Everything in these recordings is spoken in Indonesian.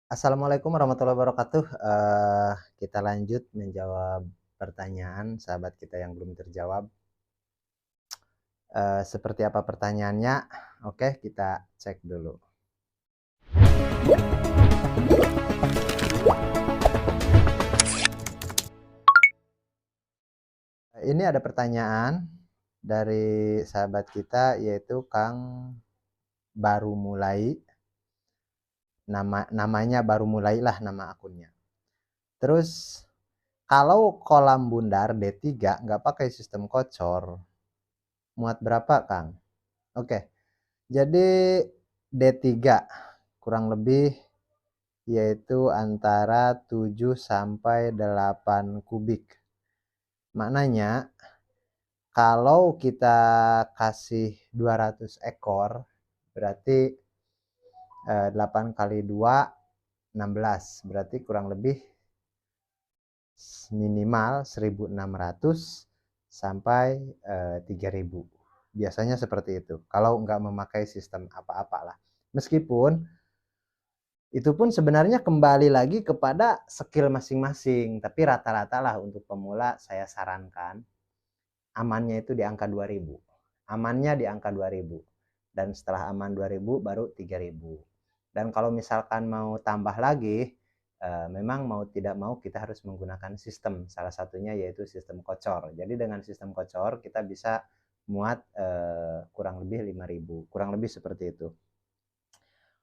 Assalamualaikum warahmatullahi wabarakatuh. Kita lanjut menjawab pertanyaan sahabat kita yang belum terjawab. Seperti apa pertanyaannya? Oke, kita cek dulu. Ini ada pertanyaan dari sahabat kita yaitu Kang Baru Mulai. Namanya Baru Mulailah nama akunnya. Terus kalau kolam bundar D3 nggak pakai sistem kocor, muat berapa, Kang? Oke. Jadi D3 kurang lebih yaitu antara 7 sampai 8 kubik. Maknanya kalau kita kasih 200 ekor berarti 8 kali 2 16, berarti kurang lebih minimal 1.600 sampai 3.000. Biasanya seperti itu. Kalau nggak memakai sistem apa-apa lah. Meskipun itu pun sebenarnya kembali lagi kepada skill masing-masing, tapi rata-rata lah untuk pemula saya sarankan amannya itu di angka 2.000. Amannya di angka 2.000. Dan setelah aman 2.000 baru 3.000. Dan kalau misalkan mau tambah lagi, memang mau tidak mau kita harus menggunakan sistem. Salah satunya yaitu sistem kocor. Jadi dengan sistem kocor kita bisa muat kurang lebih 5.000. Kurang lebih seperti itu.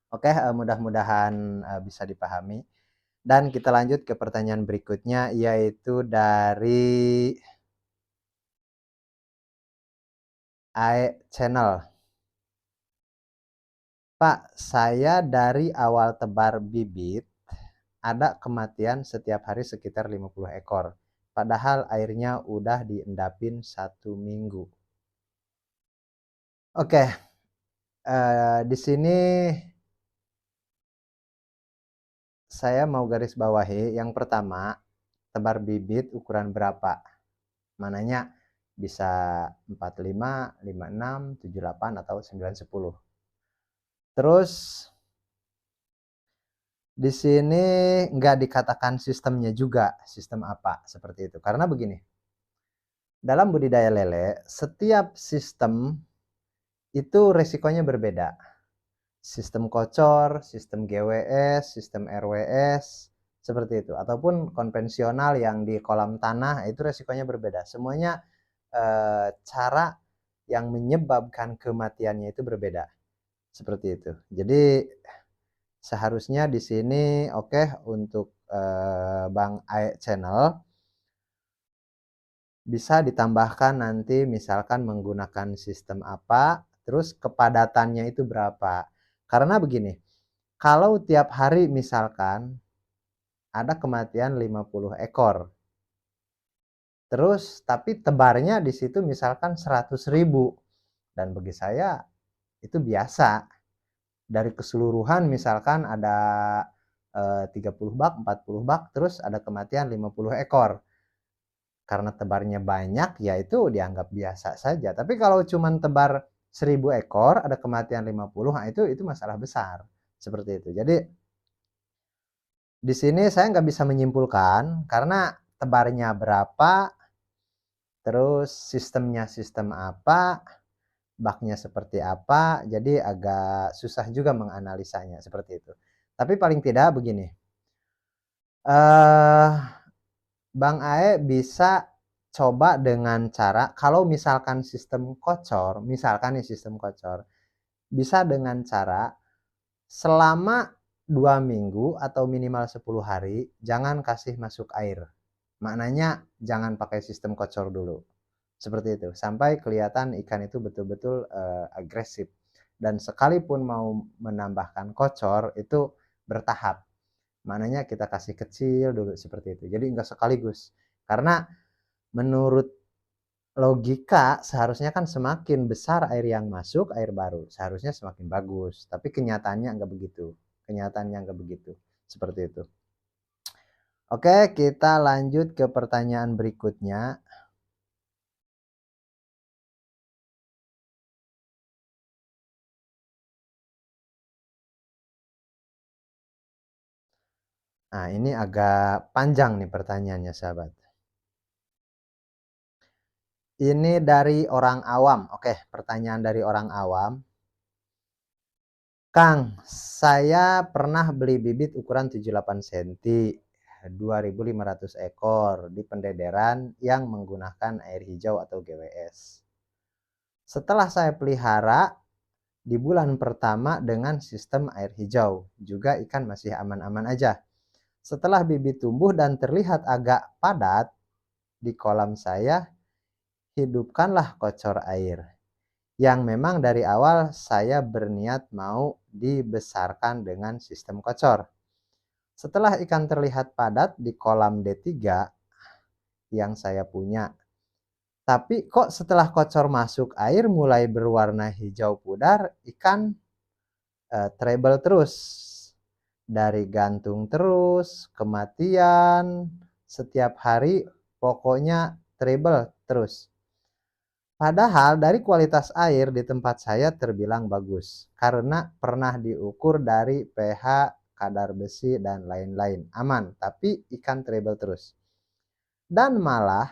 Oke, mudah-mudahan bisa dipahami. Dan kita lanjut ke pertanyaan berikutnya, yaitu dari AE Channel. Pak, saya dari awal tebar bibit, ada kematian setiap hari sekitar 50 ekor. Padahal airnya udah diendapin 1 minggu. Oke, di sini saya mau garis bawahi. Yang pertama, tebar bibit ukuran berapa? Mananya bisa 45, 56, 78, atau 9, 10. Terus di sini nggak dikatakan sistemnya juga, sistem apa seperti itu. Karena begini, dalam budidaya lele, setiap sistem itu resikonya berbeda. Sistem kocor, sistem GWS, sistem RWS, seperti itu. Ataupun konvensional yang di kolam tanah itu resikonya berbeda. Semuanya cara yang menyebabkan kematiannya itu berbeda. Seperti itu. Jadi seharusnya di sini oke untuk Bang AE Channel bisa ditambahkan nanti misalkan menggunakan sistem apa, terus kepadatannya itu berapa. Karena begini, kalau tiap hari misalkan ada kematian 50 ekor, terus tapi tebarnya di situ misalkan 100.000, dan bagi saya itu biasa. Dari keseluruhan misalkan ada 30 bak, 40 bak, terus ada kematian 50 ekor. Karena tebarnya banyak, ya itu dianggap biasa saja. Tapi kalau cuma tebar 1.000 ekor, ada kematian 50, nah itu masalah besar. Seperti itu. Jadi di sini saya nggak bisa menyimpulkan karena tebarnya berapa, terus sistemnya sistem apa, baknya seperti apa, jadi agak susah juga menganalisanya seperti itu. Tapi paling tidak begini, eh Bang Ae bisa coba dengan cara kalau misalkan sistem kocor, misalkan nih sistem kocor, bisa dengan cara selama 2 minggu atau minimal 10 hari jangan kasih masuk air. Maknanya jangan pakai sistem kocor dulu. Seperti itu, sampai kelihatan ikan itu betul-betul agresif. Dan sekalipun mau menambahkan kocor itu bertahap. Maknanya kita kasih kecil dulu seperti itu. Jadi enggak sekaligus. Karena menurut logika seharusnya kan semakin besar air yang masuk, air baru seharusnya semakin bagus. Tapi kenyataannya enggak begitu. Kenyataannya enggak begitu. Seperti itu. Oke, kita lanjut ke pertanyaan berikutnya. Nah, ini agak panjang nih pertanyaannya, sahabat. Ini dari orang awam. Oke, pertanyaan dari orang awam. Kang, saya pernah beli bibit ukuran 78 cm, 2.500 ekor di pendederan yang menggunakan air hijau atau GWS. Setelah saya pelihara di bulan pertama dengan sistem air hijau, juga ikan masih aman-aman aja. Setelah bibit tumbuh dan terlihat agak padat di kolam saya, hidupkanlah kocor air yang memang dari awal saya berniat mau dibesarkan dengan sistem kocor. Setelah ikan terlihat padat di kolam D3 yang saya punya, tapi kok setelah kocor masuk air mulai berwarna hijau pudar, ikan treble terus. Dari gantung terus, kematian, setiap hari pokoknya treble terus. Padahal dari kualitas air di tempat saya terbilang bagus, karena pernah diukur dari pH, kadar besi, dan lain-lain. Aman, tapi ikan treble terus. Dan malah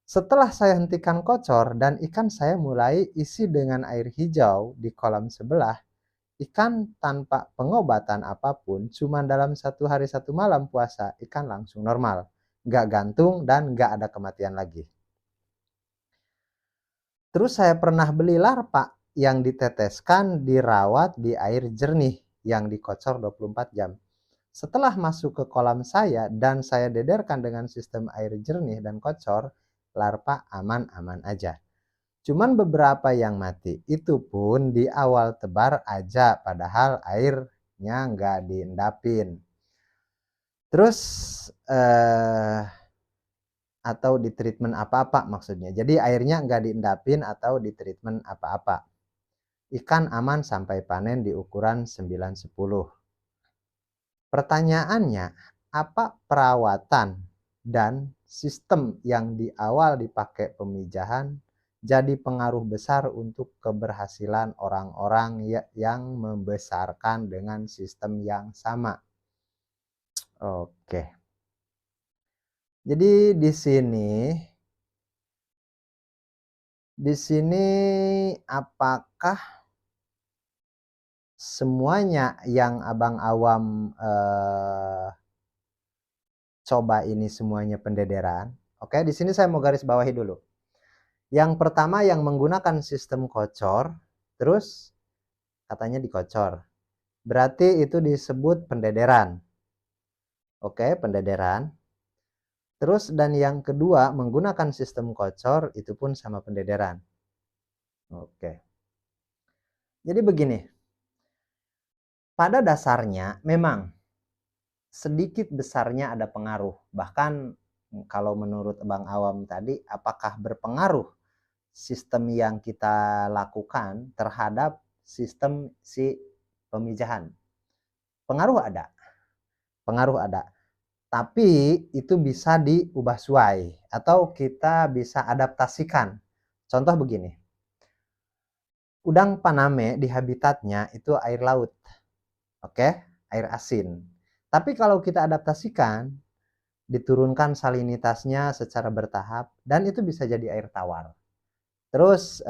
setelah saya hentikan kocor dan ikan saya mulai isi dengan air hijau di kolam sebelah, ikan tanpa pengobatan apapun, cuma dalam 1 hari 1 malam puasa, ikan langsung normal. Nggak gantung dan nggak ada kematian lagi. Terus saya pernah beli larva yang diteteskan dirawat di air jernih yang dikocor 24 jam. Setelah masuk ke kolam saya dan saya dederkan dengan sistem air jernih dan kocor, larva aman-aman aja. Cuman beberapa yang mati, itu pun di awal tebar aja padahal airnya nggak diendapin. Terus atau di treatment apa-apa maksudnya. Jadi airnya nggak diendapin atau di treatment apa-apa. Ikan aman sampai panen di ukuran 9-10. Pertanyaannya, apa perawatan dan sistem yang di awal dipakai pemijahan jadi pengaruh besar untuk keberhasilan orang-orang yang membesarkan dengan sistem yang sama? Oke. Jadi di sini apakah semuanya yang Abang Awam coba ini semuanya pendederan? Oke, di sini saya mau garis bawahi dulu. Yang pertama yang menggunakan sistem kocor, terus katanya dikocor. Berarti itu disebut pendederan. Oke, pendederan. Terus dan yang kedua menggunakan sistem kocor itu pun sama pendederan. Oke. Jadi begini. Pada dasarnya memang sedikit besarnya ada pengaruh. Bahkan kalau menurut Bang Awam tadi, apakah berpengaruh sistem yang kita lakukan terhadap sistem si pemijahan? Pengaruh ada. Pengaruh ada. Tapi itu bisa diubah suai atau kita bisa adaptasikan. Contoh begini. Udang Paname di habitatnya itu air laut. Oke, air asin. Tapi kalau kita adaptasikan, diturunkan salinitasnya secara bertahap dan itu bisa jadi air tawar. Terus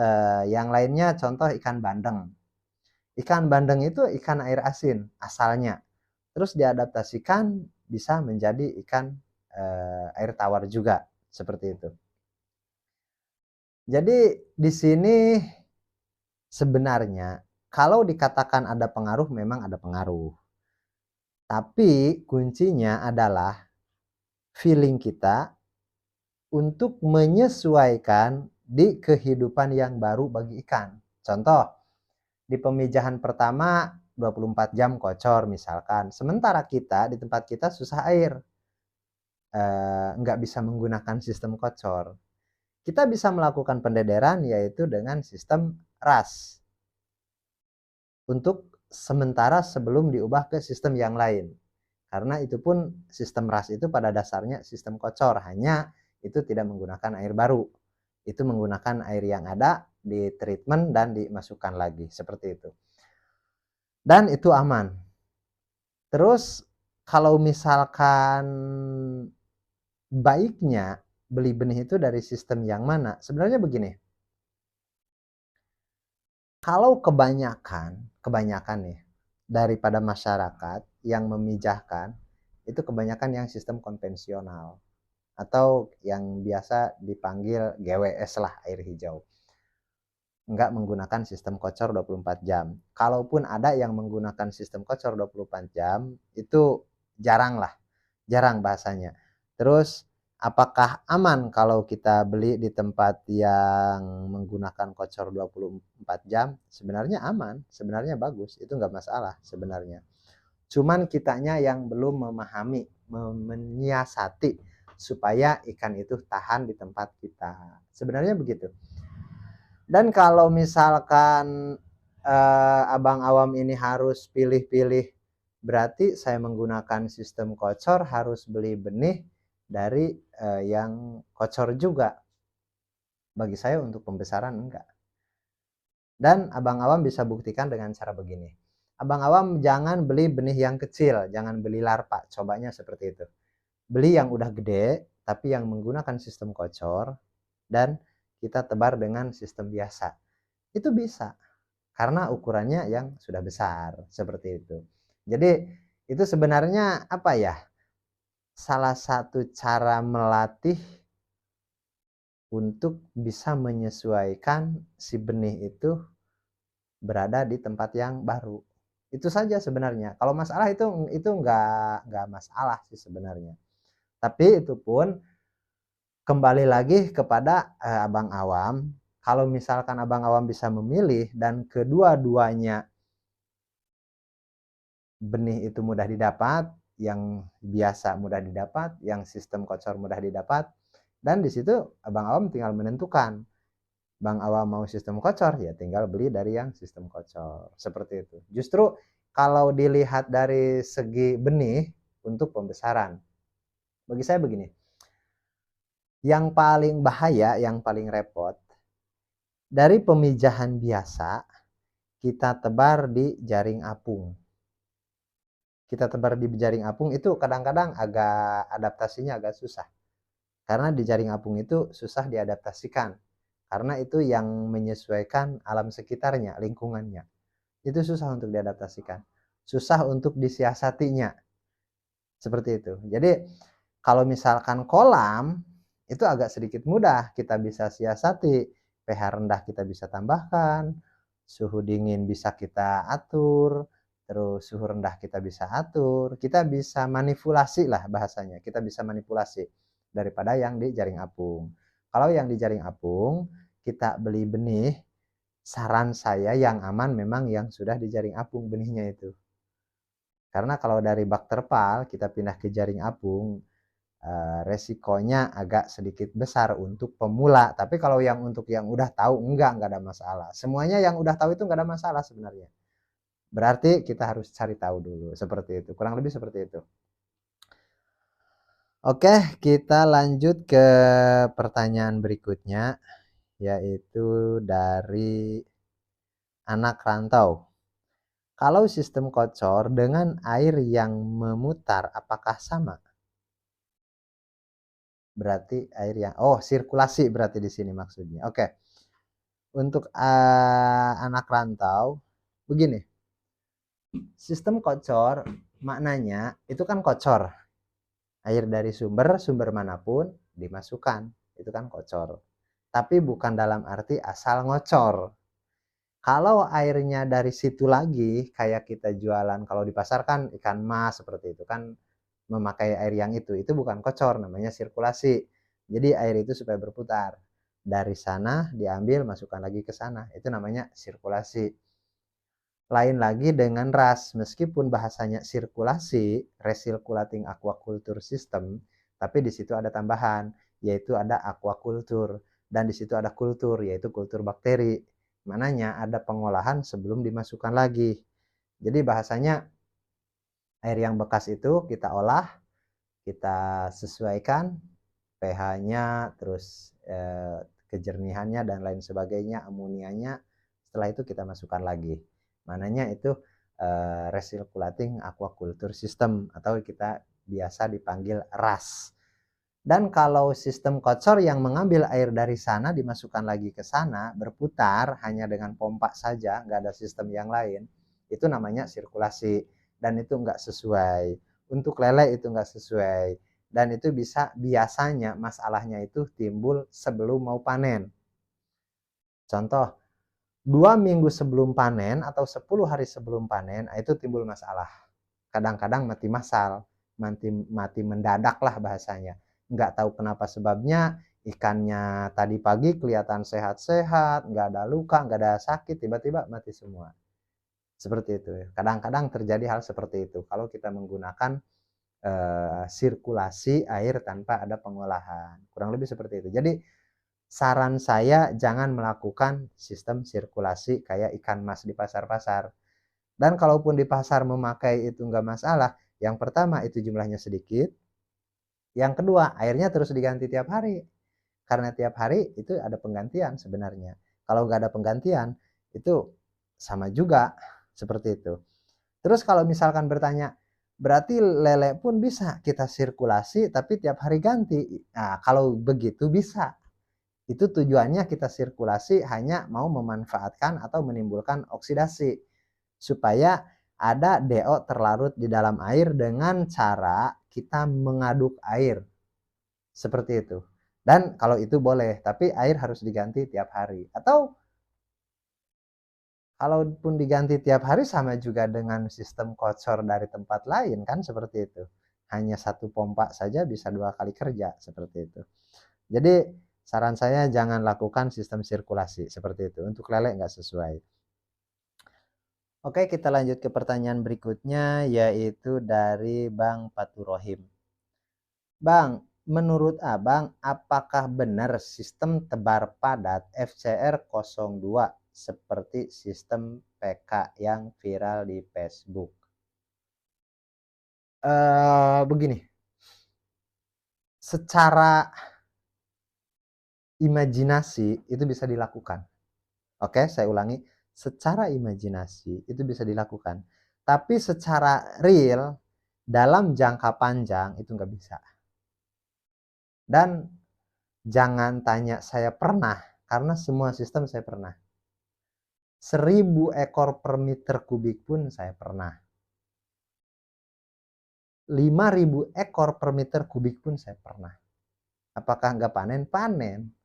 yang lainnya contoh ikan bandeng. Ikan bandeng itu ikan air asin asalnya. Terus diadaptasikan bisa menjadi ikan air tawar juga seperti itu. Jadi di sini sebenarnya kalau dikatakan ada pengaruh memang ada pengaruh. Tapi kuncinya adalah feeling kita untuk menyesuaikan di kehidupan yang baru bagi ikan. Contoh, di pemijahan pertama 24 jam kocor misalkan. Sementara kita di tempat kita susah air. Nggak bisa menggunakan sistem kocor. Kita bisa melakukan pendederan yaitu dengan sistem RAS. Untuk sementara sebelum diubah ke sistem yang lain. Karena itu pun sistem RAS itu pada dasarnya sistem kocor. Hanya itu tidak menggunakan air baru. Itu menggunakan air yang ada, di treatment dan dimasukkan lagi. Seperti itu. Dan itu aman. Terus kalau misalkan baiknya beli benih itu dari sistem yang mana? Sebenarnya begini, kalau kebanyakan nih daripada masyarakat yang memijahkan itu kebanyakan yang sistem konvensional atau yang biasa dipanggil GWS lah, air hijau. Nggak menggunakan sistem kocor 24 jam. Kalaupun ada yang menggunakan sistem kocor 24 jam, itu jarang lah, jarang bahasanya. Terus apakah aman kalau kita beli di tempat yang menggunakan kocor 24 jam? Sebenarnya aman, sebenarnya bagus, itu nggak masalah sebenarnya. Cuman kitanya yang belum memahami, menyiasati supaya ikan itu tahan di tempat kita. Sebenarnya begitu. Dan kalau misalkan abang awam ini harus pilih-pilih, berarti saya menggunakan sistem kocor harus beli benih dari yang kocor juga. Bagi saya untuk pembesaran enggak. Dan abang awam bisa buktikan dengan cara begini. Abang awam jangan beli benih yang kecil, jangan beli larva, cobanya seperti itu. Beli yang udah gede, tapi yang menggunakan sistem kocor, dan kita tebar dengan sistem biasa. Itu bisa, karena ukurannya yang sudah besar, seperti itu. Jadi, itu sebenarnya apa ya, salah satu cara melatih untuk bisa menyesuaikan si benih itu berada di tempat yang baru. Itu saja sebenarnya. Kalau masalah itu nggak masalah sih sebenarnya. Tapi itu pun kembali lagi kepada abang awam. Kalau misalkan abang awam bisa memilih dan kedua-duanya benih itu mudah didapat, yang biasa mudah didapat, yang sistem kocor mudah didapat, dan di situ abang awam tinggal menentukan. Bang awam mau sistem kocor, ya tinggal beli dari yang sistem kocor. Seperti itu. Justru kalau dilihat dari segi benih untuk pembesaran, bagi saya begini, yang paling bahaya, yang paling repot, dari pemijahan biasa, kita tebar di jaring apung. Kita tebar di jaring apung itu kadang-kadang agak adaptasinya agak susah. Karena di jaring apung itu susah diadaptasikan. Karena itu yang menyesuaikan alam sekitarnya, lingkungannya. Itu susah untuk diadaptasikan. Susah untuk disiasatinya. Seperti itu. Jadi kalau misalkan kolam, itu agak sedikit mudah. Kita bisa siasati. pH rendah kita bisa tambahkan. Suhu dingin bisa kita atur. Terus suhu rendah kita bisa atur. Kita bisa manipulasi lah bahasanya. Kita bisa manipulasi daripada yang di jaring apung. Kalau yang di jaring apung, kita beli benih, saran saya yang aman memang yang sudah di jaring apung benihnya itu. Karena kalau dari bak terpal kita pindah ke jaring apung, resikonya agak sedikit besar untuk pemula. Tapi kalau yang untuk yang udah tahu enggak ada masalah. Semuanya yang udah tahu itu enggak ada masalah sebenarnya. Berarti kita harus cari tahu dulu seperti itu. Kurang lebih seperti itu. Oke, kita lanjut ke pertanyaan berikutnya, yaitu dari anak rantau. Kalau sistem kocor dengan air yang memutar, apakah sama? Berarti air yang, sirkulasi berarti di sini maksudnya. Oke, untuk anak rantau, begini, sistem kocor maknanya itu kan kocor, air dari sumber manapun dimasukkan, itu kan kocor. Tapi bukan dalam arti asal ngocor. Kalau airnya dari situ lagi, kayak kita jualan, kalau di pasar kan ikan mas seperti itu kan, memakai air yang itu bukan kocor, namanya sirkulasi. Jadi air itu supaya berputar. Dari sana diambil, masukkan lagi ke sana. Itu namanya sirkulasi. Lain lagi dengan RAS, meskipun bahasanya sirkulasi, recirculating aquaculture system, tapi di situ ada tambahan, yaitu ada aquaculture, dan di situ ada kultur, yaitu kultur bakteri. Mananya ada pengolahan sebelum dimasukkan lagi. Jadi bahasanya air yang bekas itu kita olah, kita sesuaikan pH-nya, terus kejernihannya dan lain sebagainya, amonianya. Setelah itu kita masukkan lagi. Mananya itu Recirculating Aquaculture System atau kita biasa dipanggil RAS. Dan kalau sistem kocor yang mengambil air dari sana dimasukkan lagi ke sana, berputar hanya dengan pompa saja, nggak ada sistem yang lain, itu namanya sirkulasi. Dan itu nggak sesuai. Untuk lele itu nggak sesuai. Dan itu bisa biasanya masalahnya itu timbul sebelum mau panen. Contoh, 2 minggu sebelum panen atau 10 hari sebelum panen, itu timbul masalah. Kadang-kadang mati massal, mati mendadak lah bahasanya. Nggak tahu kenapa sebabnya, ikannya tadi pagi kelihatan sehat-sehat, nggak ada luka, nggak ada sakit, tiba-tiba mati semua. Seperti itu. Kadang-kadang terjadi hal seperti itu kalau kita menggunakan sirkulasi air tanpa ada pengolahan. Kurang lebih seperti itu. Jadi saran saya jangan melakukan sistem sirkulasi kayak ikan mas di pasar-pasar. Dan kalaupun di pasar memakai itu nggak masalah. Yang pertama itu jumlahnya sedikit. Yang kedua airnya terus diganti tiap hari. Karena tiap hari itu ada penggantian sebenarnya. Kalau nggak ada penggantian itu sama juga seperti itu. Terus kalau misalkan bertanya, berarti lele pun bisa kita sirkulasi tapi tiap hari ganti. Nah, kalau begitu bisa. Itu tujuannya kita sirkulasi hanya mau memanfaatkan atau menimbulkan oksidasi. Supaya ada DO terlarut di dalam air dengan cara kita mengaduk air. Seperti itu. Dan kalau itu boleh, tapi air harus diganti tiap hari. Atau kalaupun diganti tiap hari sama juga dengan sistem kocor dari tempat lain kan seperti itu. Hanya satu pompa saja bisa 2 kali kerja seperti itu. Jadi saran saya jangan lakukan sistem sirkulasi seperti itu. Untuk lele nggak sesuai. Oke, kita lanjut ke pertanyaan berikutnya yaitu dari Bang Paturohim. Bang, menurut Abang, apakah benar sistem tebar padat FCR02 seperti sistem PK yang viral di Facebook? Begini, secara imajinasi itu bisa dilakukan. Oke, saya ulangi, secara imajinasi itu bisa dilakukan. Tapi secara real, dalam jangka panjang itu nggak bisa. Dan jangan tanya saya pernah, karena semua sistem saya pernah. 1000 ekor per meter kubik pun saya pernah. 5000 ekor per meter kubik pun saya pernah. Apakah nggak panen? Panen.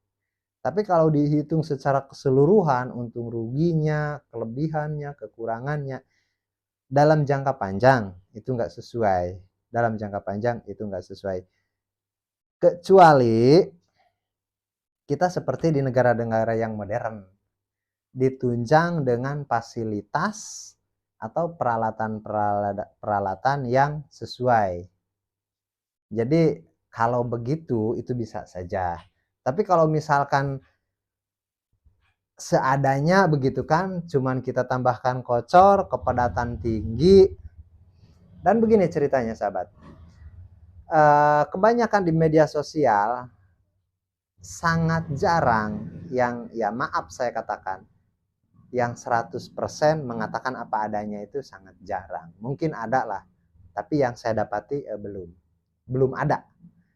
Tapi kalau dihitung secara keseluruhan, untung ruginya, kelebihannya, kekurangannya, dalam jangka panjang itu nggak sesuai. Dalam jangka panjang itu nggak sesuai. Kecuali kita seperti di negara-negara yang modern, ditunjang dengan fasilitas atau peralatan yang sesuai. Jadi kalau begitu itu bisa saja. Tapi kalau misalkan seadanya begitu kan, cuman kita tambahkan kocor, kepadatan tinggi. Dan begini ceritanya sahabat. Kebanyakan di media sosial sangat jarang yang, ya maaf saya katakan, yang 100% mengatakan apa adanya itu sangat jarang. Mungkin ada lah, tapi yang saya dapati belum ada.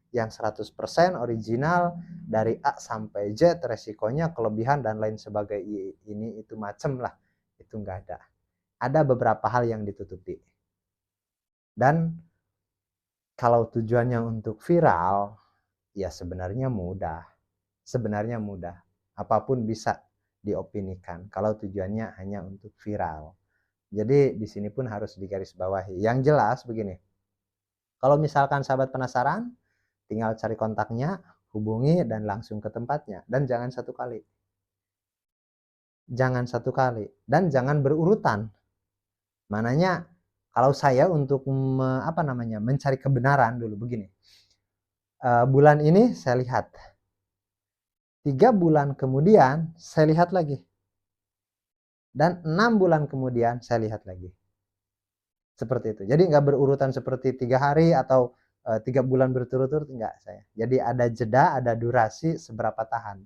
Yang 100% original dari A sampai Z, resikonya, kelebihan dan lain sebagainya ini itu macem lah. Itu enggak ada. Ada beberapa hal yang ditutupi. Dan kalau tujuannya untuk viral, ya sebenarnya mudah. Sebenarnya mudah. Apapun bisa diopinikan kalau tujuannya hanya untuk viral. Jadi di sini pun harus digarisbawahi. Yang jelas begini. Kalau misalkan sahabat penasaran, tinggal cari kontaknya, hubungi dan langsung ke tempatnya. Dan jangan satu kali. Jangan satu kali. Dan jangan berurutan. Mananya kalau saya untuk mencari kebenaran dulu begini. Bulan ini saya lihat. 3 bulan kemudian saya lihat lagi. Dan 6 bulan kemudian saya lihat lagi. Seperti itu. Jadi nggak berurutan seperti 3 hari atau 3 bulan berturut-turut, enggak saya. Jadi ada jeda, ada durasi seberapa tahan.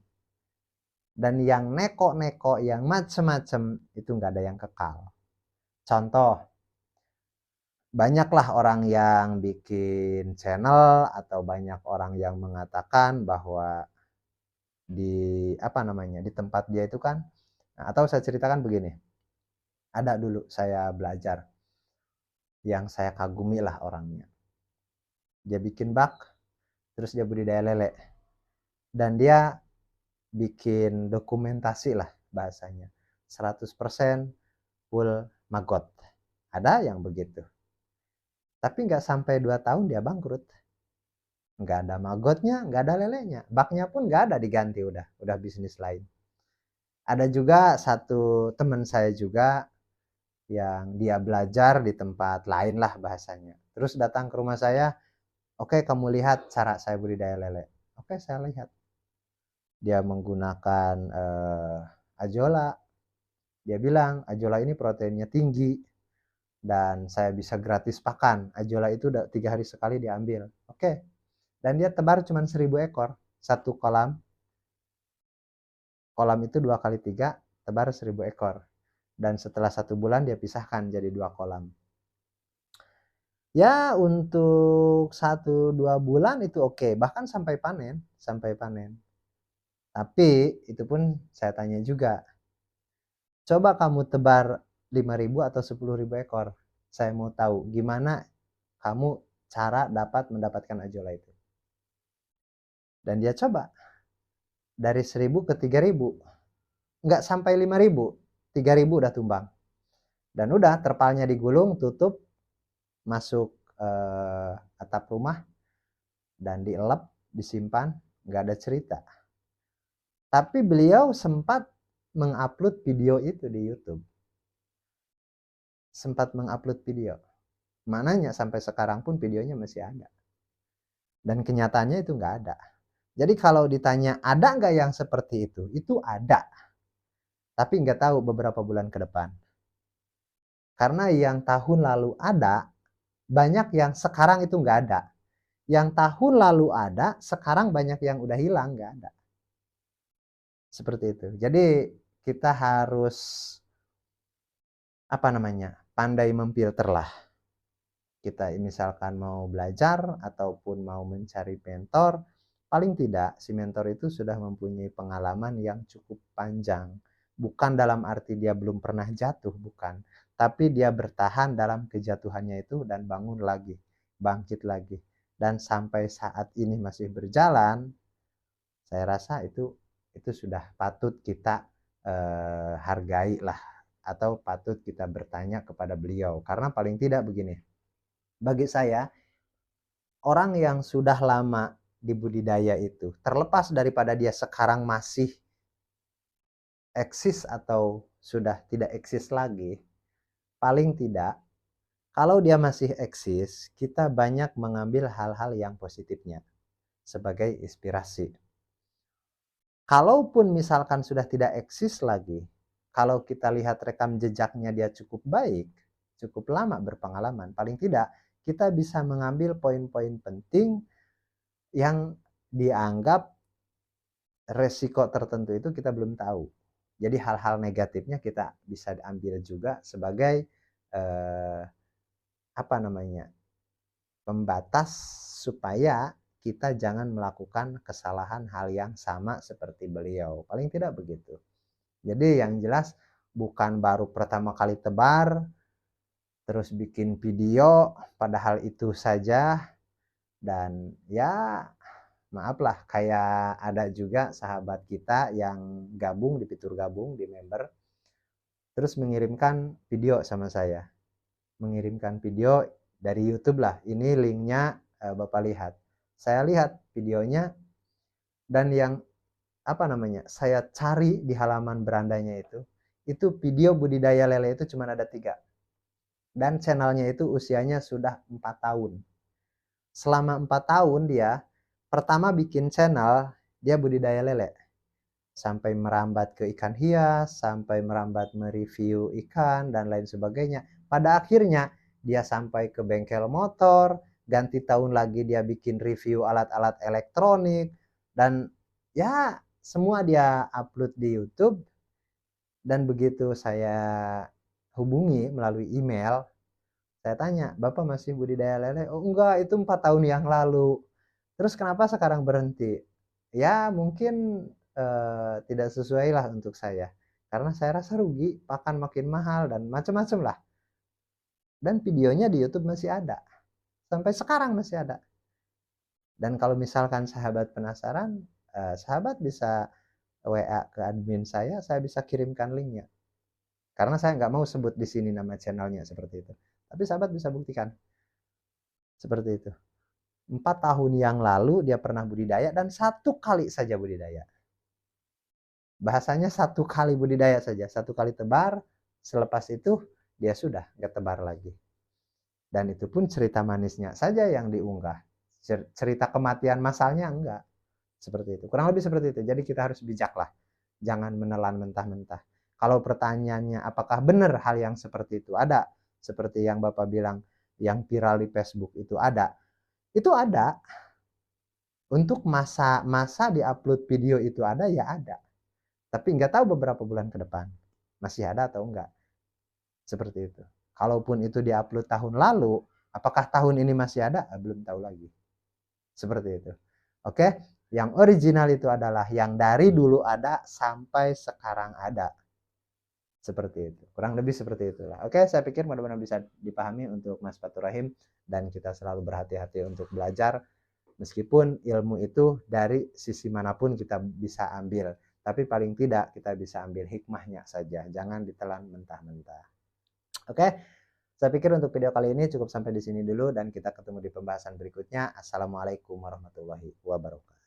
Dan yang neko-neko, yang macem-macem itu nggak ada yang kekal. Contoh, banyaklah orang yang bikin channel atau banyak orang yang mengatakan bahwa di apa namanya, di tempat dia itu kan, atau saya ceritakan begini, ada dulu saya belajar yang saya kagumi lah orangnya. Dia bikin bak, terus dia budidaya lele, dan dia bikin dokumentasi lah bahasanya, 100% full magot. Ada yang begitu. Tapi nggak sampai 2 tahun dia bangkrut. Nggak ada magotnya, nggak ada lelenya. Baknya pun nggak ada diganti, udah bisnis lain. Ada juga satu teman saya juga yang dia belajar di tempat lain lah bahasanya. Terus datang ke rumah saya, oke kamu lihat cara saya budidaya lele. Oke saya lihat. Dia menggunakan ajola. Dia bilang ajola ini proteinnya tinggi dan saya bisa gratis pakan. Ajola itu 3 hari sekali diambil. Oke. Dan dia tebar cuma 1.000 ekor. Satu kolam. Kolam itu 2 kali 3, tebar 1.000 ekor. Dan setelah 1 bulan dia pisahkan jadi 2 kolam. Ya untuk 1-2 bulan itu oke, bahkan sampai panen, sampai panen. Tapi itu pun saya tanya juga, coba kamu tebar 5.000 atau 10.000 ekor. Saya mau tahu gimana kamu cara mendapatkan ajola itu. Dan dia coba dari 1.000 ke 3.000, nggak sampai 5.000, 3.000 udah tumbang. Dan udah terpalnya digulung, tutup, masuk atap rumah dan dielap, disimpan, nggak ada cerita. Tapi beliau sempat mengupload video itu di YouTube. Sempat mengupload video. Maknanya sampai sekarang pun videonya masih ada. Dan kenyataannya itu nggak ada. Jadi kalau ditanya ada nggak yang seperti itu ada. Tapi nggak tahu beberapa bulan ke depan. Karena yang tahun lalu ada, banyak yang sekarang itu nggak ada. Yang tahun lalu ada, sekarang banyak yang udah hilang, nggak ada. Seperti itu. Jadi kita harus apa namanya, pandai memfilter lah. Kita misalkan mau belajar ataupun mau mencari mentor, paling tidak si mentor itu sudah mempunyai pengalaman yang cukup panjang. Bukan dalam arti dia belum pernah jatuh, bukan. Tapi dia bertahan dalam kejatuhannya itu dan bangun lagi, bangkit lagi. Dan sampai saat ini masih berjalan, saya rasa itu sudah patut kita hargai lah, atau patut kita bertanya kepada beliau. Karena paling tidak begini, bagi saya orang yang sudah lama di budidaya itu, terlepas daripada dia sekarang masih eksis atau sudah tidak eksis lagi, paling tidak kalau dia masih eksis, kita banyak mengambil hal-hal yang positifnya sebagai inspirasi. Kalaupun misalkan sudah tidak eksis lagi, kalau kita lihat rekam jejaknya dia cukup baik, cukup lama berpengalaman, paling tidak kita bisa mengambil poin-poin penting yang dianggap resiko tertentu itu kita belum tahu. Jadi hal-hal negatifnya kita bisa diambil juga sebagai apa namanya, pembatas supaya kita jangan melakukan kesalahan hal yang sama seperti beliau. Paling tidak begitu. Jadi yang jelas bukan baru pertama kali tebar, terus bikin video, padahal itu saja. Dan ya maaflah, kayak ada juga sahabat kita yang gabung di fitur gabung di member, terus mengirimkan video sama saya, mengirimkan video dari YouTube lah, ini linknya Bapak lihat. Saya lihat videonya, dan yang apa namanya, saya cari di halaman berandanya itu video budidaya lele itu cuma ada 3, dan channelnya itu usianya sudah 4 tahun. Selama 4 tahun dia pertama bikin channel, dia budidaya lele. Sampai merambat ke ikan hias, sampai merambat mereview ikan, dan lain sebagainya. Pada akhirnya, dia sampai ke bengkel motor, ganti tahun lagi dia bikin review alat-alat elektronik, dan ya semua dia upload di YouTube. Dan begitu saya hubungi melalui email, Saya tanya, "Bapak masih budidaya lele?" "Oh enggak, itu 4 tahun yang lalu." "Terus kenapa sekarang berhenti?" "Ya mungkin, tidak sesuai lah untuk saya, karena saya rasa rugi, pakan makin mahal dan macam-macam lah." Dan videonya di YouTube masih ada, sampai sekarang masih ada. Dan kalau misalkan sahabat penasaran, sahabat bisa WA ke admin saya bisa kirimkan linknya. Karena saya nggak mau sebut di sini nama channelnya seperti itu. Tapi sahabat bisa buktikan seperti itu. 4 tahun yang lalu dia pernah budidaya dan 1 kali saja budidaya. Bahasanya 1 kali budidaya saja, 1 kali tebar, selepas itu dia sudah nggak tebar lagi. Dan itu pun cerita manisnya saja yang diunggah. Cerita kematian masalnya enggak. Seperti itu. Kurang lebih seperti itu. Jadi kita harus bijak lah. Jangan menelan mentah-mentah. Kalau pertanyaannya apakah benar hal yang seperti itu ada, seperti yang Bapak bilang, yang viral di Facebook itu ada. Itu ada. Untuk masa di-upload video itu ada, ya ada. Tapi nggak tahu beberapa bulan ke depan masih ada atau enggak. Seperti itu. Kalaupun itu di-upload tahun lalu, apakah tahun ini masih ada? Belum tahu lagi. Seperti itu. Oke, yang original itu adalah yang dari dulu ada sampai sekarang ada. Seperti itu. Kurang lebih seperti itulah. Oke, saya pikir mudah-mudahan bisa dipahami untuk Mas Fatur Rahim, dan kita selalu berhati-hati untuk belajar meskipun ilmu itu dari sisi manapun kita bisa ambil, tapi paling tidak kita bisa ambil hikmahnya saja, jangan ditelan mentah-mentah. Oke, saya pikir untuk video kali ini cukup sampai di sini dulu dan kita ketemu di pembahasan berikutnya. Assalamualaikum warahmatullahi wabarakatuh.